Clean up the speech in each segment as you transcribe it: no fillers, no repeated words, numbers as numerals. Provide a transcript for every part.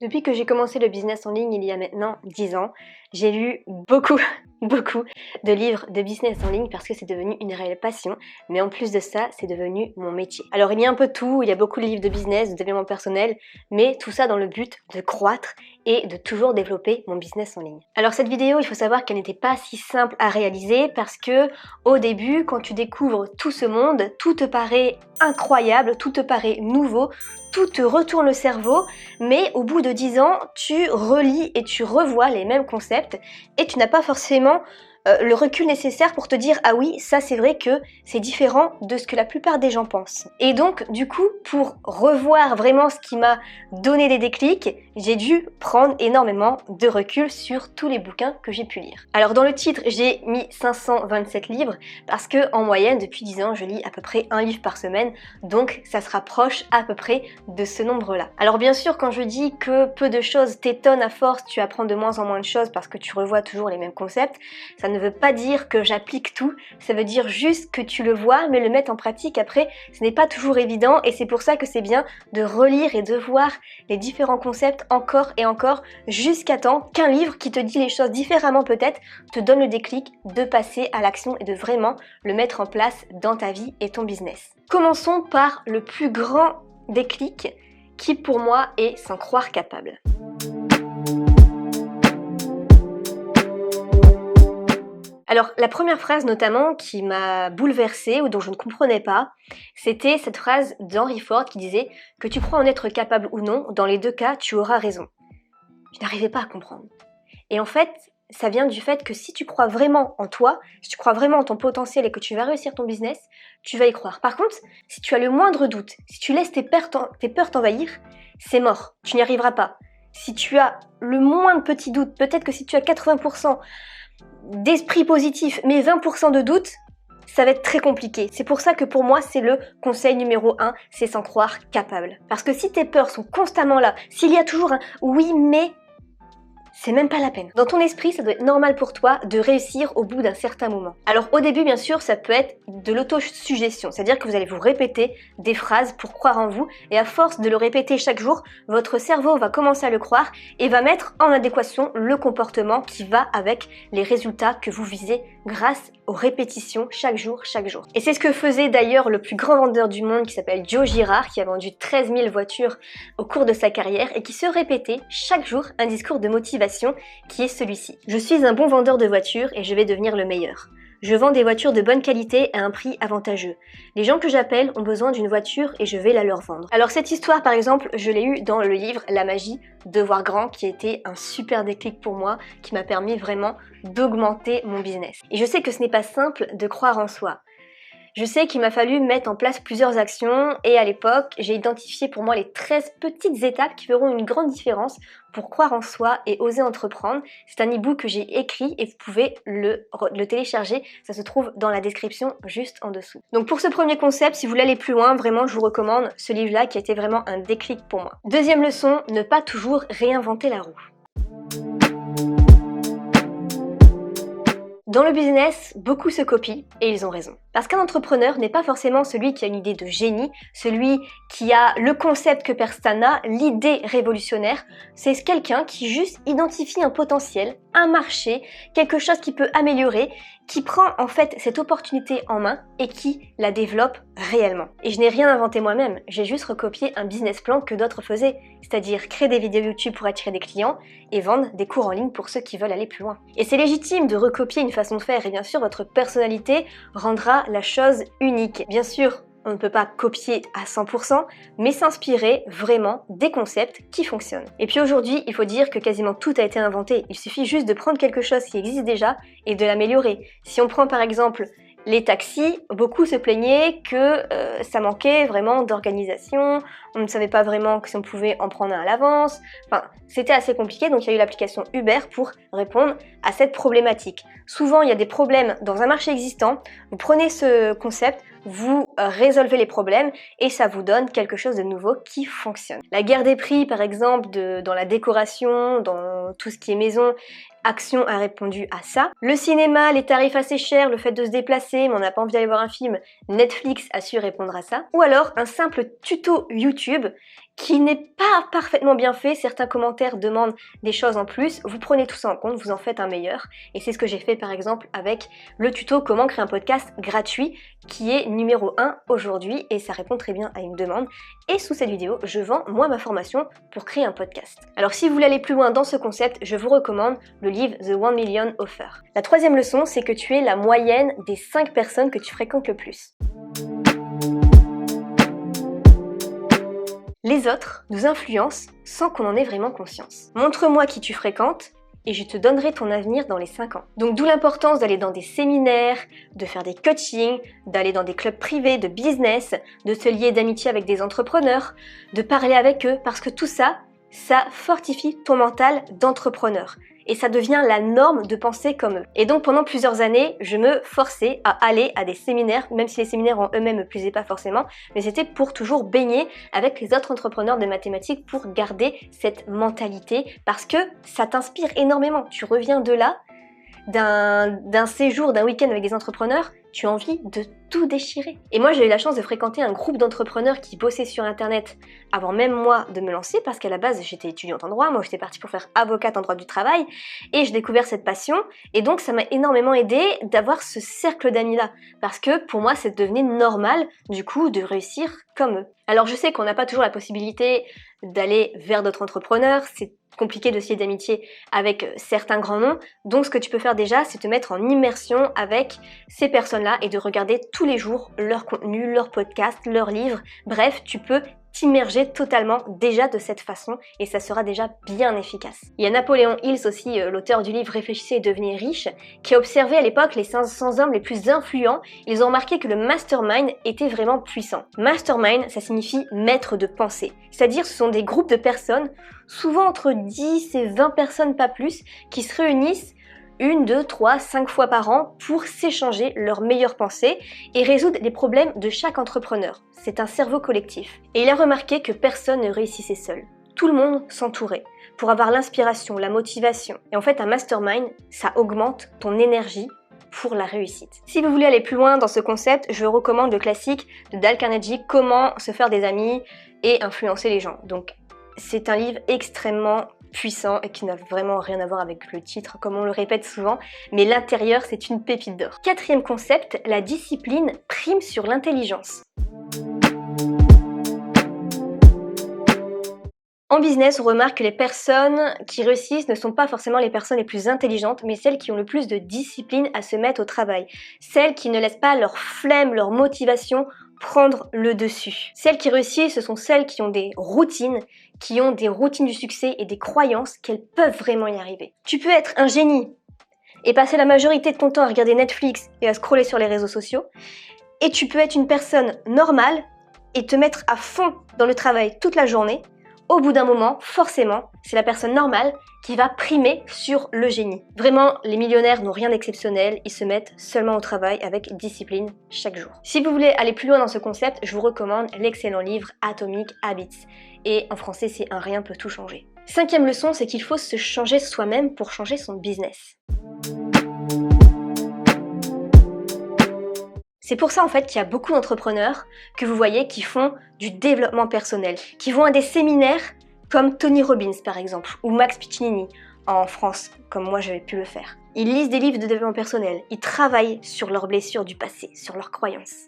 Depuis que j'ai commencé le business en ligne il y a maintenant 10 ans, j'ai lu beaucoup, beaucoup de livres de business en ligne parce que c'est devenu une réelle passion, mais en plus de ça, c'est devenu mon métier. Alors il y a un peu de tout, il y a beaucoup de livres de business, de développement personnel, mais tout ça dans le but de croître et de toujours développer mon business en ligne. Alors cette vidéo, il faut savoir qu'elle n'était pas si simple à réaliser parce que au début, quand tu découvres tout ce monde, tout te paraît incroyable, tout te paraît nouveau, tout te retourne le cerveau, mais au bout de 10 ans, tu relis et tu revois les mêmes concepts et tu n'as pas forcément le recul nécessaire pour te dire ah oui, ça c'est vrai que c'est différent de ce que la plupart des gens pensent. Et donc du coup, pour revoir vraiment ce qui m'a donné des déclics, j'ai dû prendre énormément de recul sur tous les bouquins que j'ai pu lire. Alors dans le titre, j'ai mis 527 livres parce que en moyenne, depuis 10 ans, je lis à peu près un livre par semaine, donc ça se rapproche à peu près de ce nombre-là. Alors bien sûr, quand je dis que peu de choses t'étonnent à force, tu apprends de moins en moins de choses parce que tu revois toujours les mêmes concepts, ça ne veut pas dire que j'applique tout, ça veut dire juste que tu le vois, mais le mettre en pratique après, ce n'est pas toujours évident et c'est pour ça que c'est bien de relire et de voir les différents concepts encore et encore jusqu'à temps qu'un livre qui te dit les choses différemment peut-être te donne le déclic de passer à l'action et de vraiment le mettre en place dans ta vie et ton business. Commençons par le plus grand déclic qui pour moi est s'en croire capable. Alors la première phrase notamment qui m'a bouleversée ou dont je ne comprenais pas, c'était cette phrase d'Henry Ford qui disait que tu crois en être capable ou non, dans les deux cas tu auras raison. Je n'arrivais pas à comprendre. Et en fait, ça vient du fait que si tu crois vraiment en toi, si tu crois vraiment en ton potentiel et que tu vas réussir ton business, tu vas y croire. Par contre, si tu as le moindre doute, si tu laisses tes peurs t'envahir, c'est mort, tu n'y arriveras pas. Si tu as le moindre petit doute, peut-être que si tu as 80% d'esprit positif, mais 20% de doute, ça va être très compliqué. C'est pour ça que pour moi, c'est le conseil numéro 1, c'est s'en croire capable. Parce que si tes peurs sont constamment là, s'il y a toujours un « oui, mais », c'est même pas la peine. Dans ton esprit, ça doit être normal pour toi de réussir au bout d'un certain moment. Alors au début, bien sûr, ça peut être de l'autosuggestion, c'est-à-dire que vous allez vous répéter des phrases pour croire en vous, et à force de le répéter chaque jour, votre cerveau va commencer à le croire et va mettre en adéquation le comportement qui va avec les résultats que vous visez grâce aux répétitions chaque jour. Et c'est ce que faisait d'ailleurs le plus grand vendeur du monde qui s'appelle Joe Girard, qui a vendu 13 000 voitures au cours de sa carrière et qui se répétait chaque jour un discours de motivation qui est celui-ci. Je suis un bon vendeur de voitures et je vais devenir le meilleur. Je vends des voitures de bonne qualité à un prix avantageux. Les gens que j'appelle ont besoin d'une voiture et je vais la leur vendre. Alors cette histoire par exemple, je l'ai eue dans le livre La magie de voir grand qui a été un super déclic pour moi, qui m'a permis vraiment d'augmenter mon business. Et je sais que ce n'est pas simple de croire en soi. Je sais qu'il m'a fallu mettre en place plusieurs actions et à l'époque, j'ai identifié pour moi les 13 petites étapes qui feront une grande différence pour croire en soi et oser entreprendre. C'est un e-book que j'ai écrit et vous pouvez le télécharger, ça se trouve dans la description juste en dessous. Donc pour ce premier concept, si vous voulez aller plus loin, vraiment je vous recommande ce livre-là qui a été vraiment un déclic pour moi. Deuxième leçon, ne pas toujours réinventer la roue. Dans le business, beaucoup se copient et ils ont raison. Parce qu'un entrepreneur n'est pas forcément celui qui a une idée de génie, celui qui a le concept que personne n'a, l'idée révolutionnaire. C'est quelqu'un qui juste identifie un potentiel, un marché, quelque chose qui peut améliorer, qui prend en fait cette opportunité en main et qui la développe réellement. Et je n'ai rien inventé moi-même, j'ai juste recopié un business plan que d'autres faisaient, c'est-à-dire créer des vidéos YouTube pour attirer des clients et vendre des cours en ligne pour ceux qui veulent aller plus loin. Et c'est légitime de recopier une façon de faire et bien sûr votre personnalité rendra la chose unique. Bien sûr, on ne peut pas copier à 100%, mais s'inspirer vraiment des concepts qui fonctionnent. Et puis aujourd'hui, il faut dire que quasiment tout a été inventé. Il suffit juste de prendre quelque chose qui existe déjà et de l'améliorer. Si on prend par exemple les taxis, beaucoup se plaignaient que ça manquait vraiment d'organisation, on ne savait pas vraiment si on pouvait en prendre un à l'avance, enfin c'était assez compliqué, donc il y a eu l'application Uber pour répondre à cette problématique. Souvent il y a des problèmes dans un marché existant, vous prenez ce concept, vous résolvez les problèmes et ça vous donne quelque chose de nouveau qui fonctionne. La guerre des prix par exemple dans la décoration, dans tout ce qui est maison, Action a répondu à ça. Le cinéma, les tarifs assez chers, le fait de se déplacer, mais on n'a pas envie d'aller voir un film, Netflix a su répondre à ça. Ou alors un simple tuto YouTube qui n'est pas parfaitement bien fait. Certains commentaires demandent des choses en plus. Vous prenez tout ça en compte, vous en faites un meilleur. Et c'est ce que j'ai fait par exemple avec le tuto comment créer un podcast gratuit qui est numéro 1 aujourd'hui et ça répond très bien à une demande. Et sous cette vidéo, je vends moi ma formation pour créer un podcast. Alors si vous voulez aller plus loin dans ce concept, je vous recommande le livre The 1 Million Offer. La troisième leçon, c'est que tu es la moyenne des 5 personnes que tu fréquentes le plus. Les autres nous influencent sans qu'on en ait vraiment conscience. Montre-moi qui tu fréquentes et je te donnerai ton avenir dans les 5 ans. Donc d'où l'importance d'aller dans des séminaires, de faire des coachings, d'aller dans des clubs privés de business, de se lier d'amitié avec des entrepreneurs, de parler avec eux parce que tout ça, ça fortifie ton mental d'entrepreneur. Et ça devient la norme de penser comme eux. Et donc pendant plusieurs années, je me forçais à aller à des séminaires, même si les séminaires en eux-mêmes me plaisaient pas forcément, mais c'était pour toujours baigner avec les autres entrepreneurs de mathématiques pour garder cette mentalité, parce que ça t'inspire énormément. Tu reviens de là, d'un séjour, d'un week-end avec des entrepreneurs, tu as envie de tout déchirer. Et moi j'ai eu la chance de fréquenter un groupe d'entrepreneurs qui bossaient sur internet avant même moi de me lancer, parce qu'à la base j'étais étudiante en droit, moi j'étais partie pour faire avocate en droit du travail, et j'ai découvert cette passion, et donc ça m'a énormément aidé d'avoir ce cercle d'amis là, parce que pour moi c'est devenu normal du coup de réussir comme eux. Alors je sais qu'on n'a pas toujours la possibilité d'aller vers d'autres entrepreneurs, c'est compliqué de se lier d'amitié avec certains grands noms, donc ce que tu peux faire déjà c'est te mettre en immersion avec ces personnes-là et de regarder tous les jours leur contenu, leurs podcasts, leurs livres, bref tu peux t'immerger totalement déjà de cette façon et ça sera déjà bien efficace. Il y a Napoléon Hills aussi, l'auteur du livre Réfléchissez et devenez riche, qui a observé à l'époque les 500 hommes les plus influents. Ils ont remarqué que le mastermind était vraiment puissant. Mastermind, ça signifie maître de pensée, c'est-à-dire ce sont des groupes de personnes, souvent entre 10 et 20 personnes pas plus, qui se réunissent 1, 2, 3, 5 fois par an pour s'échanger leurs meilleures pensées et résoudre les problèmes de chaque entrepreneur. C'est un cerveau collectif. Et il a remarqué que personne ne réussissait seul. Tout le monde s'entourait pour avoir l'inspiration, la motivation. Et en fait, un mastermind, ça augmente ton énergie pour la réussite. Si vous voulez aller plus loin dans ce concept, je vous recommande le classique de Dale Carnegie, Comment se faire des amis et influencer les gens. Donc, c'est un livre extrêmement puissant et qui n'a vraiment rien à voir avec le titre comme on le répète souvent, mais l'intérieur c'est une pépite d'or. Quatrième concept, la discipline prime sur l'intelligence. En business, on remarque que les personnes qui réussissent ne sont pas forcément les personnes les plus intelligentes, mais celles qui ont le plus de discipline à se mettre au travail. Celles qui ne laissent pas leur flemme, leur motivation prendre le dessus. Celles qui réussissent, ce sont celles qui ont des routines du succès et des croyances qu'elles peuvent vraiment y arriver. Tu peux être un génie et passer la majorité de ton temps à regarder Netflix et à scroller sur les réseaux sociaux, et tu peux être une personne normale et te mettre à fond dans le travail toute la journée. Au bout d'un moment, forcément, c'est la personne normale qui va primer sur le génie. Vraiment, les millionnaires n'ont rien d'exceptionnel, ils se mettent seulement au travail avec discipline chaque jour. Si vous voulez aller plus loin dans ce concept, je vous recommande l'excellent livre Atomic Habits. Et en français, c'est Un rien peut tout changer. Cinquième leçon, c'est qu'il faut se changer soi-même pour changer son business. C'est pour ça en fait qu'il y a beaucoup d'entrepreneurs que vous voyez qui font du développement personnel, qui vont à des séminaires comme Tony Robbins par exemple, ou Max Piccinini en France, comme moi j'avais pu le faire. Ils lisent des livres de développement personnel, ils travaillent sur leurs blessures du passé, sur leurs croyances.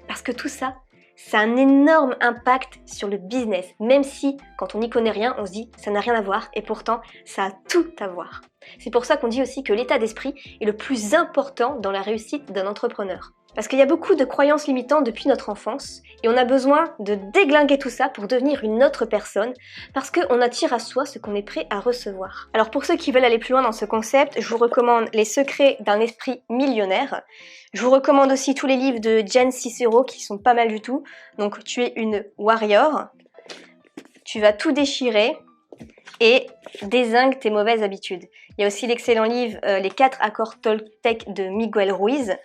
Parce que tout ça, ça a un énorme impact sur le business, même si quand on n'y connaît rien, on se dit ça n'a rien à voir et pourtant ça a tout à voir. C'est pour ça qu'on dit aussi que l'état d'esprit est le plus important dans la réussite d'un entrepreneur. Parce qu'il y a beaucoup de croyances limitantes depuis notre enfance et on a besoin de déglinguer tout ça pour devenir une autre personne parce qu'on attire à soi ce qu'on est prêt à recevoir. Alors pour ceux qui veulent aller plus loin dans ce concept, je vous recommande Les secrets d'un esprit millionnaire. Je vous recommande aussi tous les livres de Jen Sincero qui sont pas mal du tout. Donc tu es une warrior, tu vas tout déchirer et dézingue tes mauvaises habitudes. Il y a aussi l'excellent livre Les 4 accords Toltec de Miguel Ruiz.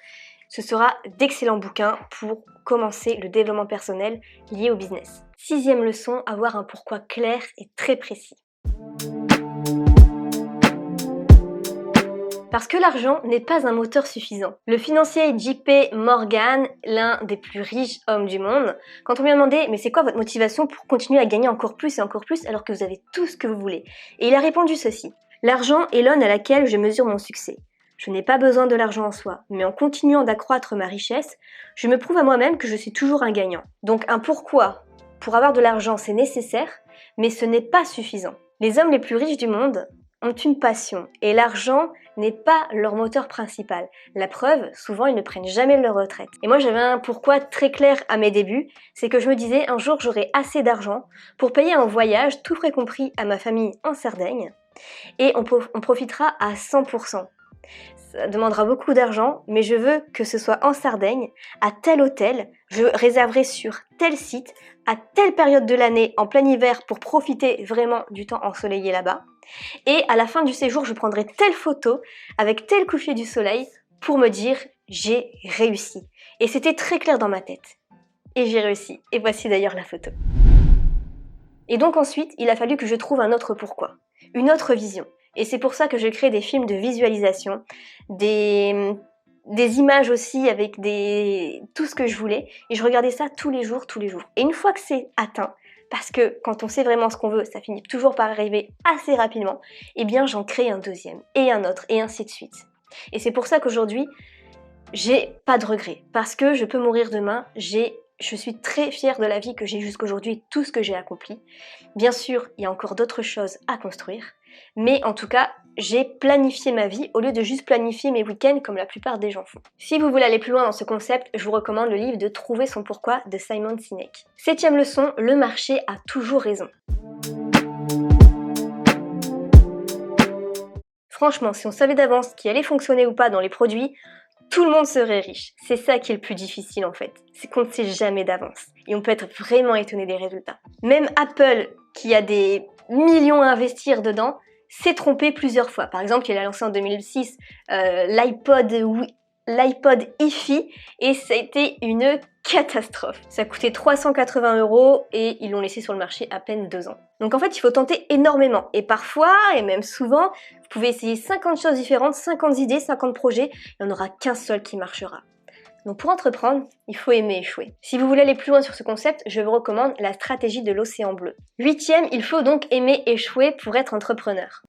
Ce sera d'excellents bouquins pour commencer le développement personnel lié au business. Sixième leçon, avoir un pourquoi clair et très précis. Parce que l'argent n'est pas un moteur suffisant. Le financier JP Morgan, l'un des plus riches hommes du monde, quand on lui a demandé « Mais c'est quoi votre motivation pour continuer à gagner encore plus et encore plus alors que vous avez tout ce que vous voulez ?» Et il a répondu ceci. « L'argent est l'aune à laquelle je mesure mon succès. Je n'ai pas besoin de l'argent en soi, mais en continuant d'accroître ma richesse, je me prouve à moi-même que je suis toujours un gagnant. Donc un pourquoi. Pour avoir de l'argent, c'est nécessaire, mais ce n'est pas suffisant. Les hommes les plus riches du monde ont une passion, et l'argent n'est pas leur moteur principal. La preuve, souvent ils ne prennent jamais leur retraite. Et moi j'avais un pourquoi très clair à mes débuts, c'est que je me disais un jour j'aurai assez d'argent pour payer un voyage, tout frais compris, à ma famille en Sardaigne, et on profitera à 100%. Ça demandera beaucoup d'argent, mais je veux que ce soit en Sardaigne, à tel hôtel, je réserverai sur tel site, à telle période de l'année, en plein hiver, pour profiter vraiment du temps ensoleillé là-bas. Et à la fin du séjour, je prendrai telle photo, avec tel coucher du soleil, pour me dire « j'ai réussi ». Et c'était très clair dans ma tête. Et j'ai réussi. Et voici d'ailleurs la photo. Et donc ensuite, il a fallu que je trouve un autre pourquoi, une autre vision. Et c'est pour ça que je crée des films de visualisation, des images aussi avec tout ce que je voulais. Et je regardais ça tous les jours. Et une fois que c'est atteint, parce que quand on sait vraiment ce qu'on veut, ça finit toujours par arriver assez rapidement, eh bien j'en crée un deuxième, et un autre, et ainsi de suite. Et c'est pour ça qu'aujourd'hui, j'ai pas de regrets, parce que je peux mourir demain, je suis très fière de la vie que j'ai jusqu'aujourd'hui, tout ce que j'ai accompli. Bien sûr, il y a encore d'autres choses à construire, mais en tout cas, j'ai planifié ma vie au lieu de juste planifier mes week-ends comme la plupart des gens font. Si vous voulez aller plus loin dans ce concept, je vous recommande le livre de Trouver son pourquoi de Simon Sinek. 7e leçon, le marché a toujours raison. Franchement, si on savait d'avance ce qui allait fonctionner ou pas dans les produits, tout le monde serait riche. C'est ça qui est le plus difficile en fait, c'est qu'on ne sait jamais d'avance. Et on peut être vraiment étonné des résultats. Même Apple, qui a des millions à investir dedans, s'est trompé plusieurs fois. Par exemple, il a lancé en 2006 l'iPod hi-fi et ça a été une catastrophe. Ça a coûté 380 € et ils l'ont laissé sur le marché à peine 2 ans. Donc en fait, il faut tenter énormément. Et parfois, et même souvent, vous pouvez essayer 50 choses différentes, 50 idées, 50 projets, il n'y en aura qu'un seul qui marchera. Donc pour entreprendre, il faut aimer échouer. Si vous voulez aller plus loin sur ce concept, je vous recommande la stratégie de l'océan bleu. 8e, il faut donc aimer échouer pour être entrepreneur.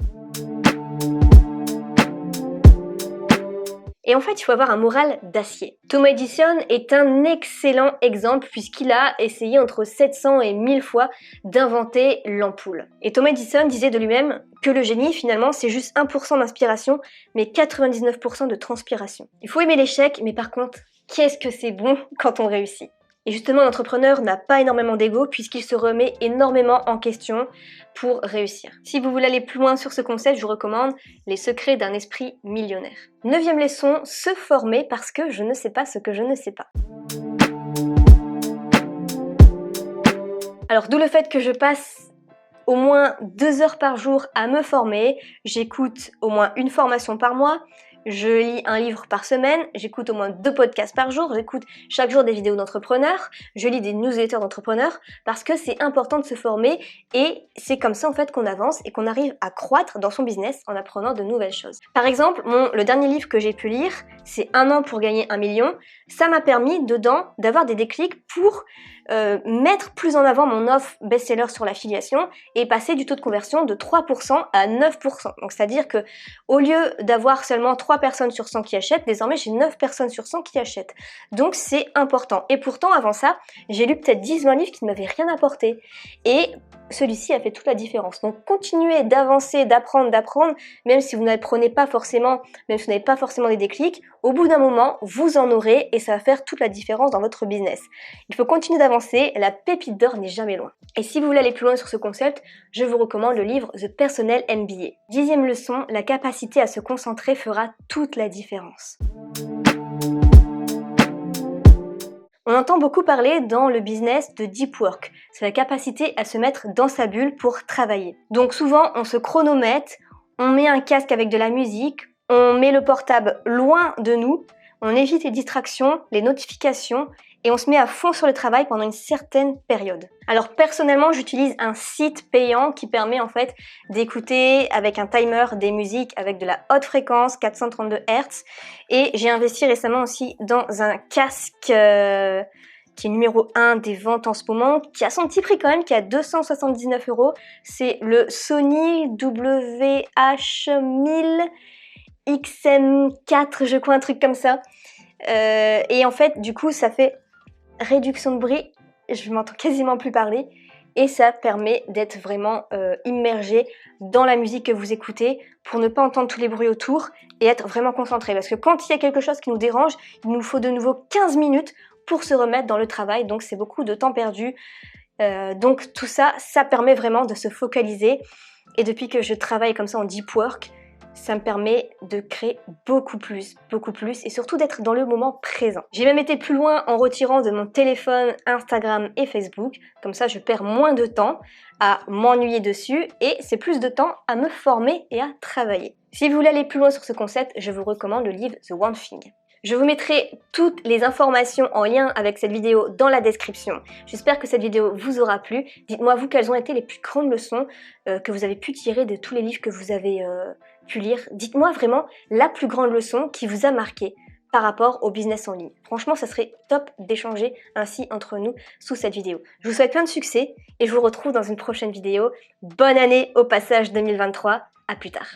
Et en fait, il faut avoir un moral d'acier. Thomas Edison est un excellent exemple puisqu'il a essayé entre 700 et 1000 fois d'inventer l'ampoule. Et Thomas Edison disait de lui-même que le génie, finalement, c'est juste 1% d'inspiration, mais 99% de transpiration. Il faut aimer l'échec, mais par contre, qu'est-ce que c'est bon quand on réussit. Et justement, l'entrepreneur n'a pas énormément d'ego puisqu'il se remet énormément en question pour réussir. Si vous voulez aller plus loin sur ce concept, je vous recommande Les secrets d'un esprit millionnaire. 9e leçon, se former parce que je ne sais pas ce que je ne sais pas. Alors d'où le fait que je passe au moins 2 heures par jour à me former, j'écoute au moins une formation par mois, je lis un livre par semaine, j'écoute au moins 2 podcasts par jour, j'écoute chaque jour des vidéos d'entrepreneurs, je lis des newsletters d'entrepreneurs parce que c'est important de se former et c'est comme ça en fait qu'on avance et qu'on arrive à croître dans son business en apprenant de nouvelles choses. Par exemple, le dernier livre que j'ai pu lire, c'est 1 an pour gagner 1 million. Ça m'a permis dedans d'avoir des déclics pour mettre plus en avant mon offre best-seller sur l'affiliation et passer du taux de conversion de 3% à 9%. Donc c'est-à-dire que au lieu d'avoir seulement 3 personnes sur 100 qui achètent, désormais j'ai 9 personnes sur 100 qui achètent. Donc c'est important. Et pourtant avant ça, j'ai lu peut-être 10-20 livres qui ne m'avaient rien apporté. Et celui-ci a fait toute la différence. Donc continuez d'avancer, d'apprendre, même si vous n'apprenez pas forcément, même si vous n'avez pas forcément des déclics, au bout d'un moment, vous en aurez et ça va faire toute la différence dans votre business. Il faut continuer d'avancer, la pépite d'or n'est jamais loin. Et si vous voulez aller plus loin sur ce concept, je vous recommande le livre The Personnel MBA. 10e leçon, la capacité à se concentrer fera toute la différence. On entend beaucoup parler dans le business de deep work. C'est la capacité à se mettre dans sa bulle pour travailler. Donc souvent, on se chronomètre, on met un casque avec de la musique, on met le portable loin de nous, on évite les distractions, les notifications et on se met à fond sur le travail pendant une certaine période. Alors personnellement, j'utilise un site payant qui permet en fait d'écouter avec un timer des musiques avec de la haute fréquence, 432 Hz, et j'ai investi récemment aussi dans un casque qui est numéro 1 des ventes en ce moment, qui a son petit prix quand même, qui est à 279 €. C'est le Sony WH-1000 XM4, je crois, un truc comme ça. Et en fait, du coup, ça fait réduction de bruit, je m'entends quasiment plus parler, et ça permet d'être vraiment immergé dans la musique que vous écoutez pour ne pas entendre tous les bruits autour et être vraiment concentré. Parce que quand il y a quelque chose qui nous dérange, il nous faut de nouveau 15 minutes pour se remettre dans le travail, donc c'est beaucoup de temps perdu. Donc tout ça, ça permet vraiment de se focaliser. Et depuis que je travaille comme ça en deep work, ça me permet de créer beaucoup plus, et surtout d'être dans le moment présent. J'ai même été plus loin en retirant de mon téléphone Instagram et Facebook, comme ça je perds moins de temps à m'ennuyer dessus et c'est plus de temps à me former et à travailler. Si vous voulez aller plus loin sur ce concept, je vous recommande le livre The One Thing. Je vous mettrai toutes les informations en lien avec cette vidéo dans la description. J'espère que cette vidéo vous aura plu. Dites-moi vous quelles ont été les plus grandes leçons que vous avez pu tirer de tous les livres que vous avez pu lire. Dites-moi vraiment la plus grande leçon qui vous a marqué par rapport au business en ligne. Franchement, ça serait top d'échanger ainsi entre nous sous cette vidéo. Je vous souhaite plein de succès et je vous retrouve dans une prochaine vidéo. Bonne année au passage 2023, à plus tard.